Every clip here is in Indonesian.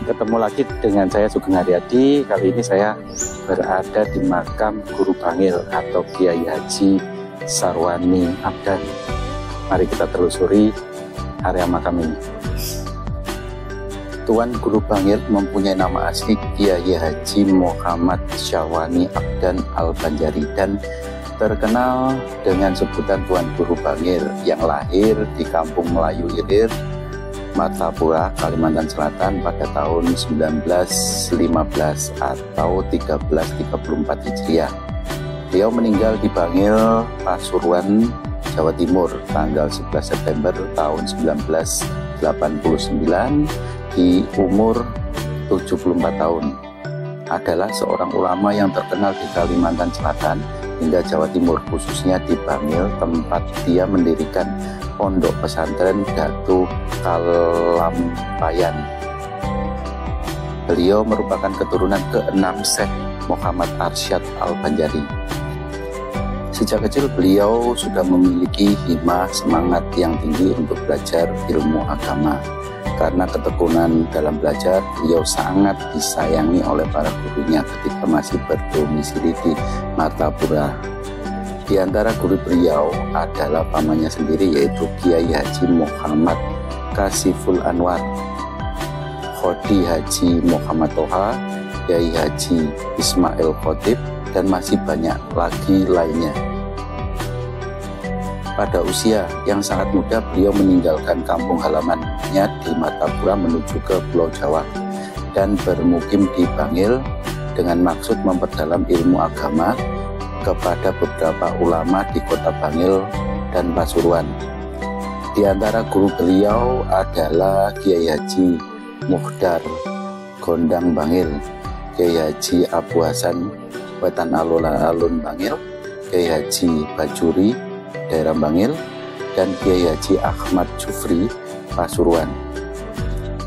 Ketemu lagi dengan saya Sugeng Haryadi. Kali ini saya berada di makam Guru Bangil atau Kiai Haji Sarwani Abdan. Mari kita telusuri area makam ini. Tuan Guru Bangil mempunyai nama asli Kiai Haji Muhammad Syawani Abdan Al-Banjari dan terkenal dengan sebutan Tuan Guru Bangil yang lahir di Kampung Melayu Ilir, Martapura, Kalimantan Selatan pada tahun 1915 atau 1334 Hijriah. Beliau meninggal di Bangil, Pasuruan, Jawa Timur tanggal 11 September tahun 1989 di umur 74 tahun. Adalah seorang ulama yang terkenal di Kalimantan Selatan hingga Jawa Timur, khususnya di Bangil, tempat dia mendirikan pondok pesantren Datu Kalampayan. Beliau merupakan keturunan ke-6 Syekh Muhammad Arsyad Al-Banjari. Sejak kecil beliau sudah memiliki himah semangat yang tinggi untuk belajar ilmu agama. Karena ketekunan dalam belajar, beliau sangat disayangi oleh para gurunya ketika masih berdomisili di Martapura. Di antara guru beliau adalah pamannya sendiri, yaitu Kiai Haji Muhammad Kasiful Anwar, Khodi Haji Muhammad Toha, Kiai Haji Ismail Khotib, dan masih banyak lagi lainnya. Pada usia yang sangat muda, beliau meninggalkan kampung halamannya di Martapura menuju ke Pulau Jawa dan bermukim di Bangil dengan maksud memperdalam ilmu agama kepada beberapa ulama di kota Bangil dan Pasuruan. Di antara guru beliau adalah Kiai Haji Muhdar Gondang Bangil, Kiai Haji Abu Hasan Wetan Alun-Alun Bangil, Kiai Haji Bajuri daerah Bangil, dan Kiai Haji Ahmad Jufri Pasuruan.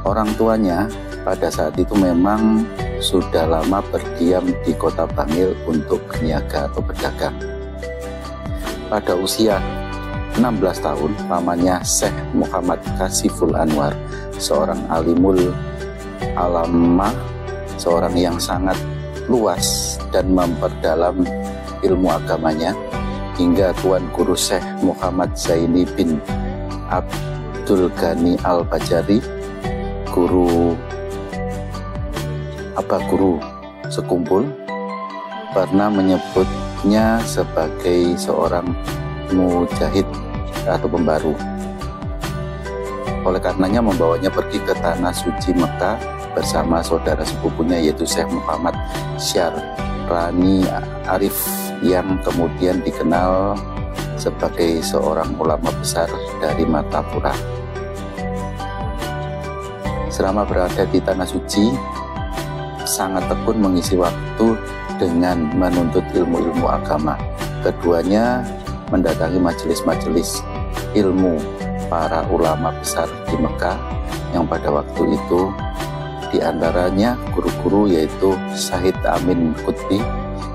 Orang tuanya pada saat itu memang sudah lama berdiam di kota Bangil untuk berniaga atau berdagang. Pada usia 16 tahun, pamannya Syekh Muhammad Kasiful Anwar, seorang alimul alamah, seorang yang sangat luas dan memperdalam ilmu agamanya, hingga Tuan Guru Syekh Muhammad Zaini bin Abdul Ghani Al-Bajari, guru sekumpul, pernah menyebutnya sebagai seorang mujahid atau pembaru. Oleh karenanya membawanya pergi ke tanah suci Mekah bersama saudara sepupunya, yaitu Syekh Muhammad Syarani Arif, yang kemudian dikenal sebagai seorang ulama besar dari Martapura. Selama berada di tanah suci, sangat tekun mengisi waktu dengan menuntut ilmu-ilmu agama. Keduanya mendatangi majelis-majelis ilmu para ulama besar di Mekah yang pada waktu itu diantaranya guru-guru yaitu Syahid Amin Qutbi,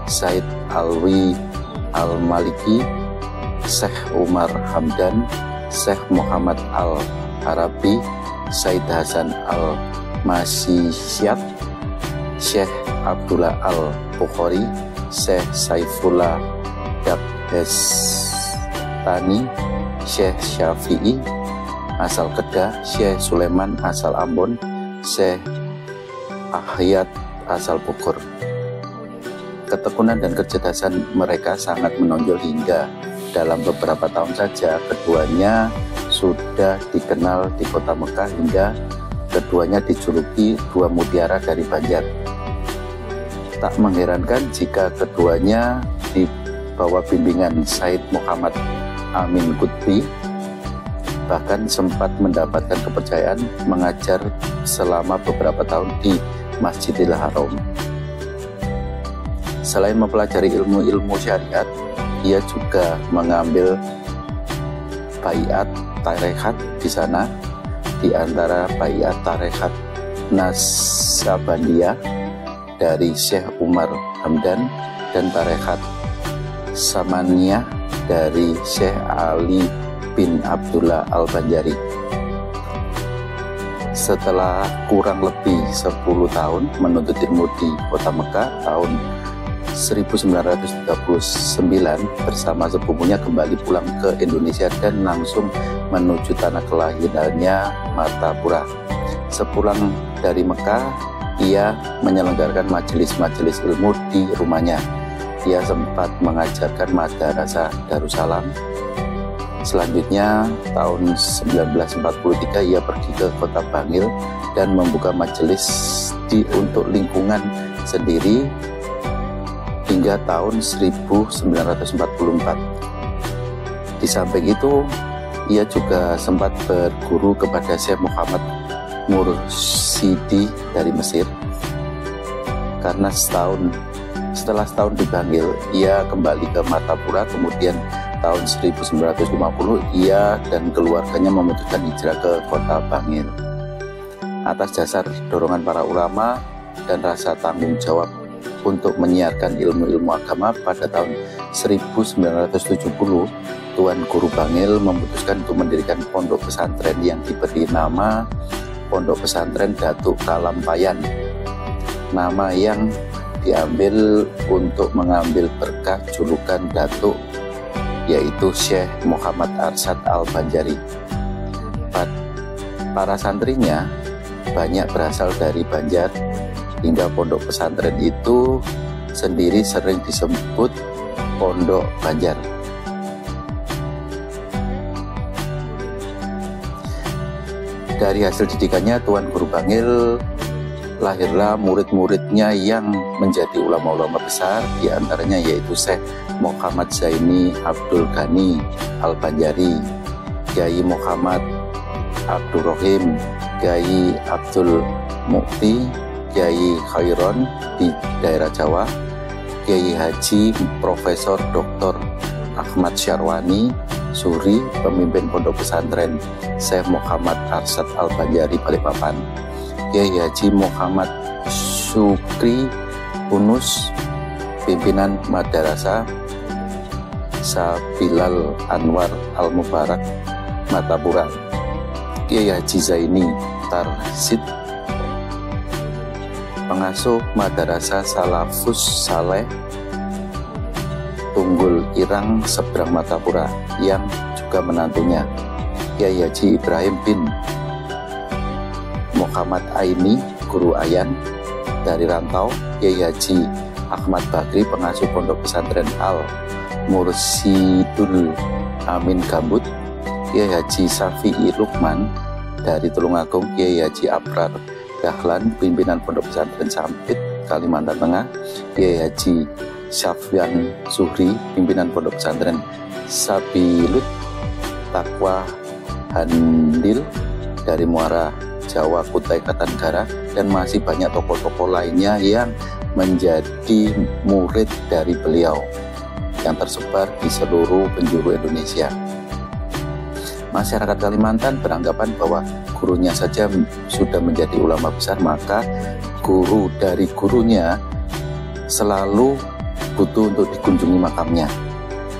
Said Alwi Al-Maliki, Syekh Umar Hamdan, Syekh Muhammad Al-Arabi, Said Hasan Al-Masyisyat, Syekh Abdullah Al-Bukhari, Syekh Saifullah Dabhestani, Syekh Syafi'i asal Kedah, Syekh Sulaiman asal Ambon, Syekh Ahyat asal Bogor. Ketekunan dan kecerdasan mereka sangat menonjol hingga dalam beberapa tahun saja keduanya sudah dikenal di kota Mekah hingga keduanya dijuluki dua mutiara dari Banjar. Tak mengherankan jika keduanya di bawah bimbingan Said Muhammad Amin Qutbi bahkan sempat mendapatkan kepercayaan mengajar selama beberapa tahun di Masjidil Haram. Selain mempelajari ilmu-ilmu syariat, ia juga mengambil baiat tarekat di sana, di antara baiat tarekat Nasabandiyah dari Syekh Umar Hamdan dan tarekat Samaniyah dari Syekh Ali bin Abdullah Al-Banjari. Setelah kurang lebih 10 tahun menuntut ilmu di kota Mekah, tahun 1939 bersama sepupunya kembali pulang ke Indonesia dan langsung menuju tanah kelahirannya, Martapura. Sepulang dari Mekah, ia menyelenggarakan majelis-majelis ilmu di rumahnya. Ia sempat mengajarkan Madrasah Darussalam. Selanjutnya tahun 1943 ia pergi ke kota Bangil dan membuka majelis untuk lingkungan sendiri hingga tahun 1944. Di samping itu, ia juga sempat berguru kepada Syekh Muhammad Mursidi dari Mesir. Karena setelah setahun di Bangil, ia kembali ke Martapura. Kemudian tahun 1950 ia dan keluarganya memutuskan hijrah ke kota Bangil. Atas dasar dorongan para ulama dan rasa tanggung jawab untuk menyiarkan ilmu-ilmu agama, pada tahun 1970 Tuan Guru Bangil memutuskan untuk mendirikan pondok pesantren yang diberi nama Pondok Pesantren Datuk Kalampayan. Nama yang diambil untuk mengambil berkah julukan Datuk, yaitu Syekh Muhammad Arsyad Al-Banjari. Para santrinya banyak berasal dari Banjar, hingga pondok pesantren itu sendiri sering disebut Pondok Banjar. Dari hasil didikannya Tuan Guru Bangil, lahirlah murid-muridnya yang menjadi ulama-ulama besar, di antaranya yaitu Syekh Muhammad Zaini Abdul Ghani Al-Banjari, Kiai Muhammad Abdul Rahim, Kiai Abdul Mukti, Kiai Khairon di daerah Jawa, Kiai Haji Profesor Dr. Ahmad Syarwani Suri, pemimpin pondok pesantren Syekh Muhammad Arsyad Al-Banjari Balikpapan, Kiai Haji Muhammad Syukri Unus, pimpinan Madrasah Sabilal Anwar Al-Mubarak Martapura, Kiai Haji Zaini Tarsid, pengasuh Madrasah Salafus Saleh Tunggul Irang seberang Martapura, yang juga menantunya Kiai Haji Ibrahim bin Muhammad Aini Guru Ayan dari rantau, Kiai Haji Ahmad Bakri pengasuh pondok pesantren Al Mursidul Amin Gambut, Kiai Haji Safi'i Lukman dari Tulungagung, Kiai Haji Abrar Dahlan pimpinan pondok pesantren Sampit Kalimantan Tengah, Kiai Haji Syafyan Suhri pimpinan pondok pesantren Sabilut Takwa Handil dari Muara Jawa Kutai Kartanegara, dan masih banyak tokoh-tokoh lainnya yang menjadi murid dari beliau yang tersebar di seluruh penjuru Indonesia. Masyarakat Kalimantan beranggapan bahwa gurunya saja sudah menjadi ulama besar, maka guru dari gurunya selalu butuh untuk dikunjungi makamnya,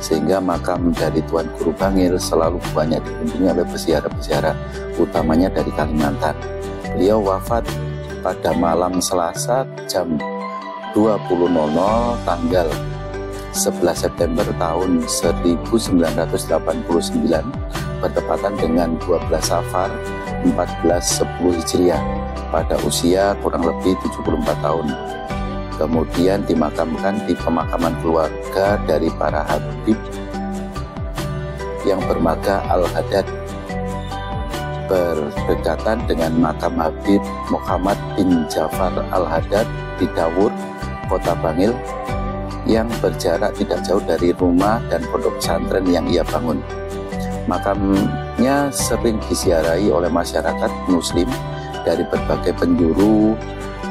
sehingga makam dari Tuan Guru Bangil selalu banyak dikunjungi oleh peziarah-peziarah, utamanya dari Kalimantan. Beliau wafat pada malam Selasa jam 20.00 tanggal 11 September tahun 1989 bertepatan dengan 12 Safar 1410 Hijriah pada usia kurang lebih 74 tahun. Kemudian dimakamkan di pemakaman keluarga dari para habib yang bermarga Al-Haddad, berdekatan dengan makam Habib Muhammad bin Ja'far Al-Haddad di Dawur, Kota Bangil, yang berjarak tidak jauh dari rumah dan pondok pesantren yang ia bangun. Makamnya sering disiarahi oleh masyarakat Muslim dari berbagai penjuru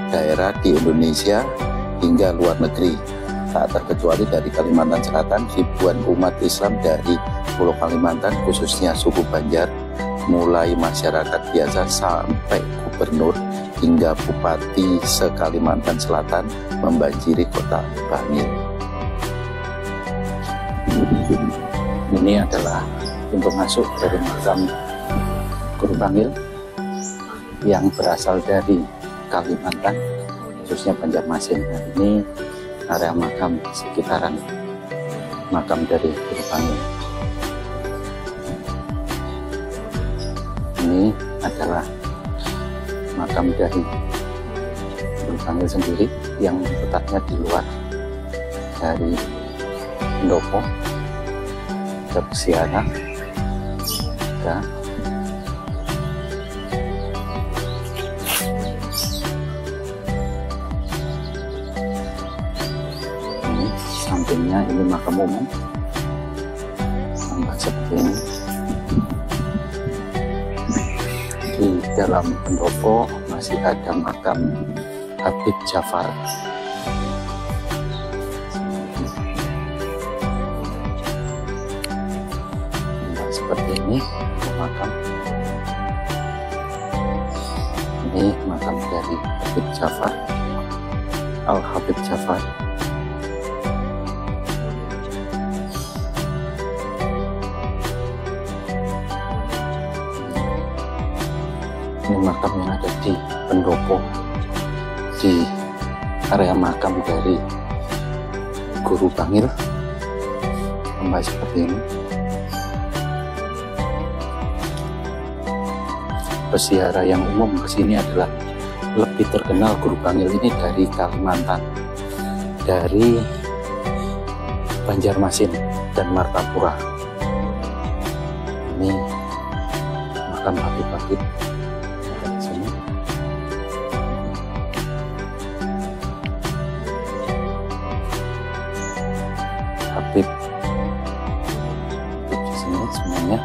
daerah di Indonesia hingga luar negeri, tak terkecuali dari Kalimantan Selatan. Ribuan umat Islam dari Pulau Kalimantan, khususnya suku Banjar, mulai masyarakat biasa sampai gubernur hingga bupati se-Kalimantan Selatan membanjiri kota Bangil. Ini adalah pintu masuk dari makam Guru Bangil. yang berasal dari Kalimantan, khususnya Banjarmasin. Nah, ini area makam sekitaran makam dari Guru Bangil. Ini adalah makam dari Guru Bangil sendiri yang letaknya di luar dari pendopo. Ada pesiara, ada ini sampingnya, ini makam umum tambah seperti ini. Di dalam pendopo masih ada makam Habib Jafar. Seperti ini makam. Ini makam dari Habib Jafar, Al Habib Jafar. Ini makam yang ada di pendopo, di area makam dari Guru Bangil. Tambah seperti ini. Pesiara yang umum ke sini adalah lebih terkenal Guru Bangil ini dari Kalimantan, dari Banjarmasin dan Martapura. Ini makam Habib-Habib di sini. Habib di sini semuanya.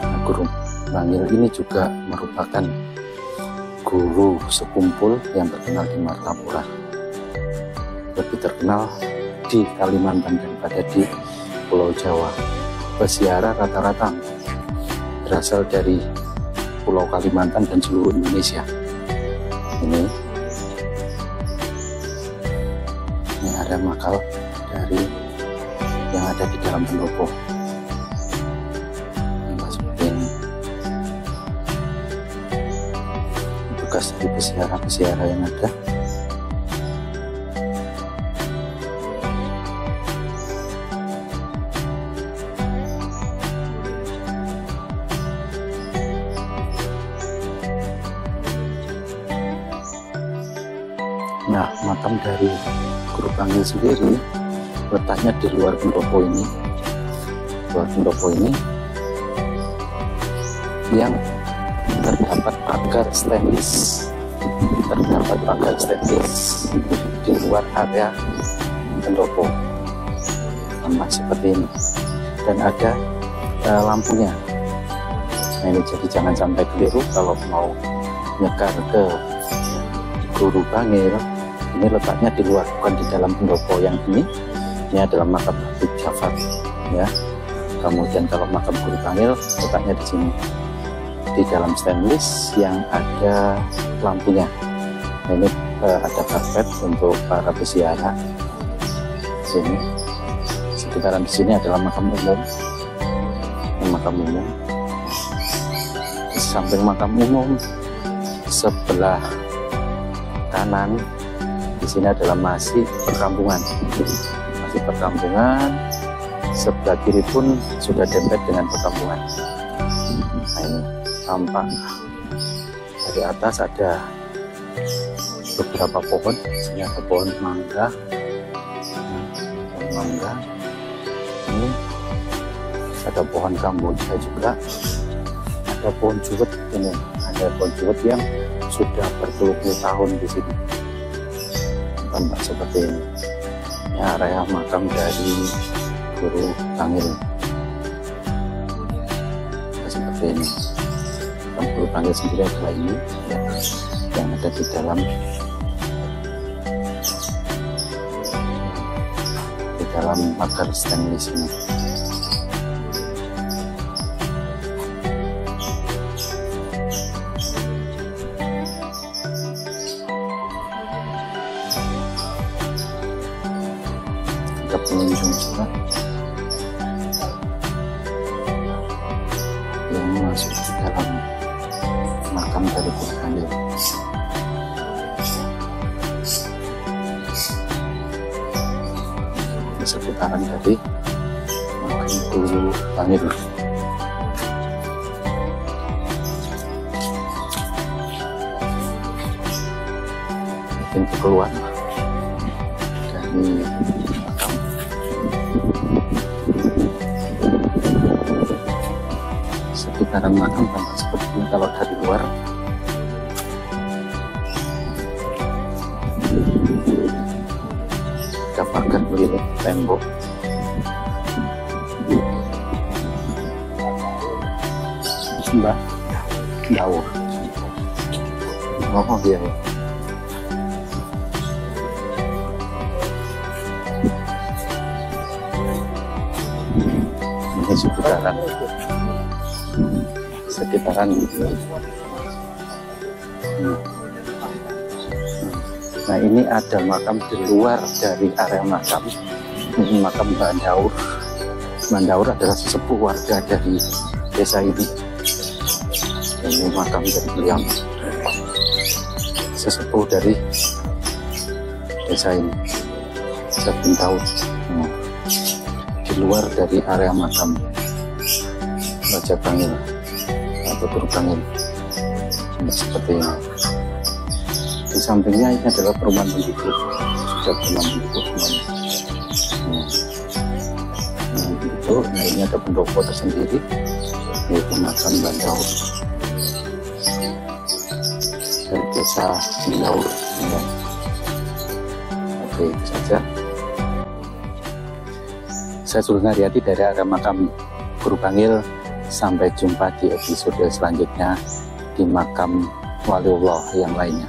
Nah, Guru Bangil ini juga merupakan guru sekumpul yang terkenal di Martapura, lebih terkenal di Kalimantan daripada di Pulau Jawa. Pesiara rata-rata berasal dari Pulau Kalimantan dan seluruh Indonesia. Ini ada makam dari yang ada di dalam pendopo. Bekas dari pesiara-pesiara yang ada. Nah, makam dari Guru Bangil sendiri letaknya di luar pendopo ini. Luar pendopo ini yang terdapat pagar stainless, di luar area pendopo, sama seperti ini, dan ada lampunya. Nah, ini jadi jangan sampai keliru kalau mau nyekar ke Guru Bangil. Ini letaknya di luar, bukan di dalam pendopo yang ini. Ini adalah makam Habib Jafar, ya. Kemudian kalau makam Guru Bangil letaknya di sini, di dalam stainless yang ada lampunya. Nah, ini ada karpet untuk para pesiara. Sini, sekitaran di sini adalah makam umum. Ini makam umum. Di samping makam umum, sebelah kanan di sini adalah masih perkampungan. Masih perkampungan. Sebelah kiri pun sudah dempet dengan perkampungan. Nah, ini tampak dari atas ada beberapa pohon. Sini ada pohon mangga, ini ada pohon kamboja juga, ada pohon juwet. Ini ada pohon juwet yang sudah berpuluh-puluh tahun di sini. Tampak seperti ini. Ini area makam dari Guru Bangil. Seperti ini. Guru Bangil sendiri adalah ini, ya, yang ada di dalam pagar stainless ini. Ada pengunjung juga yang masuk ke dalam makam dari Guru Bangil. Seputaran dari makam Guru Bangil. Pintu keluar dari makam. Sekitaran makam tampak seperti ini kalau dari luar. Ada pagar melilit tembok. Mbak Dawur. Oh iya ya. Ini sekitaran nah ini ada makam di luar dari area makam. Ini makam Mbak Daur. Mbak Daur adalah sesepuh warga dari desa ini. Ini makam dari beliau, sesepuh dari desa ini, Sabin Daur. Di luar dari area makam Raja Bangil atau Guru Bangil seperti ini. Di sampingnya ini adalah perumahan penduduk, sudah perumahan penduduk semuanya. Nah ini ada pendopo tersendiri, yaitu makam Mbak Daur dari desa Daur. Oke, itu saja. Saya Sultan Haryadi dari area makam Guru Bangil. Sampai jumpa di episode selanjutnya di makam waliullah yang lainnya.